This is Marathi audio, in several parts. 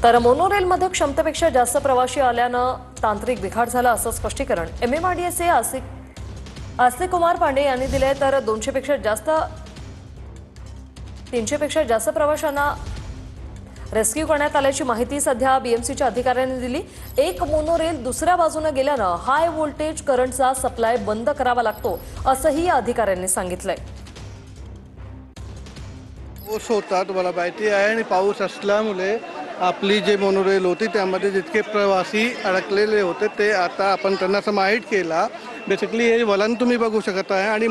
तर मोनोरेलमध्ये क्षमतेपेक्षा जास्त प्रवासी आल्यानं तांत्रिक बिघाड झाला असं स्पष्टीकरण एमएमआरडीएचे आस्तिक कुमार पांडे यांनी दिले। तर 300 पेक्षा जास्त प्रवाशांना रेस्क्यू करण्यात आल्याची माहिती सध्या बीएमसीच्या अधिकाऱ्यांनी दिली। एक मोनोरेल दुसऱ्या बाजूने गेल्यानं हाय व्होल्टेज करंटचा सप्लाय बंद करावा लागतो असंही या अधिकाऱ्यांनी सांगितलंय। पाऊस होता तुम्हाला माहिती आहे आणि पाऊस असल्यामुळे आपली जे मोनोरेल होती त्यामध्ये जितके प्रवासी अडकलेले होते ते आता आपण त्यांना समाहित केला। बेसिकली हे वलन तुम्ही बघू शकत आहे आणि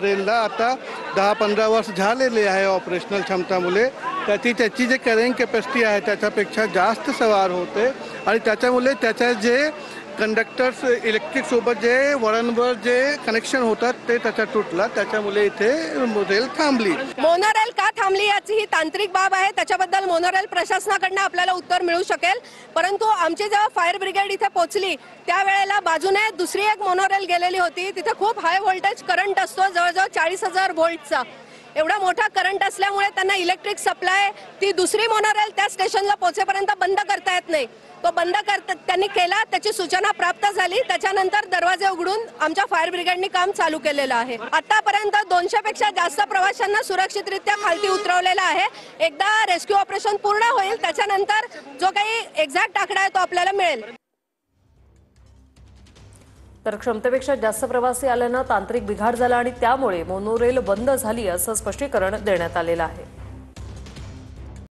रेलला आता 10-15 वर्ष झालेले आहे ऑपरेशनल क्षमतामुळे त्याची जे कॅरिंग कॅपॅसिटी आहे त्याच्यापेक्षा जास्त सवार होते आणि त्याच्यामुळे त्याच्या जे कंडक्टर्स इलेक्ट्रिक सोबत जे वळणवर जे कनेक्शन होतात ते त्याचा तुटला, त्याच्यामुळे इथे रेल थांबली। मोनोरेल का थांबली याची ही तांत्रिक बाब आहे, त्याच्याबद्दल मोनोरेल प्रशासनाकडून आपल्याला उत्तर मिळू शकेल। परंतु आमची जेव्हा फायर ब्रिगेड इथे पोहोचली त्यावेळेला बाजूने दुसरी एक मोनोरेल गेलेली होती। तिथे खूप हाय व्होल्टेज करंट असतो, जवळजवळ 40,000 व्होल्टचा। एवढा मोठा करंट असल्यामुळे त्यांना इलेक्ट्रिक सप्लाय ती दुसरी मोनोरेल त्या स्टेशनला पोहोचेपर्यंत बंद करता येत नाही। तो बंद त्यांनी केला, त्याची सूचना प्राप्त झाली, त्याच्यानंतर दरवाजे उघडून आमच्या फायर ब्रिगेडनी काम चालू केलेलं आहे। आतापर्यंत 200 पेक्षा जास्त प्रवाशांना सुरक्षितरित्या खाली उतरवलेलं आहे। एकदा रेस्क्यू ऑपरेशन पूर्ण होईल त्याच्यानंतर जो काही एक्झॅक्ट आकडा आहे तो आपल्याला मिळेल। तर क्षमतेपेक्षा जास्त प्रवासी आल्यानं तांत्रिक बिघाड झाला आणि त्यामुळे मोनोरेल बंद झाली असं स्पष्टीकरण देण्यात आलेलं आहे।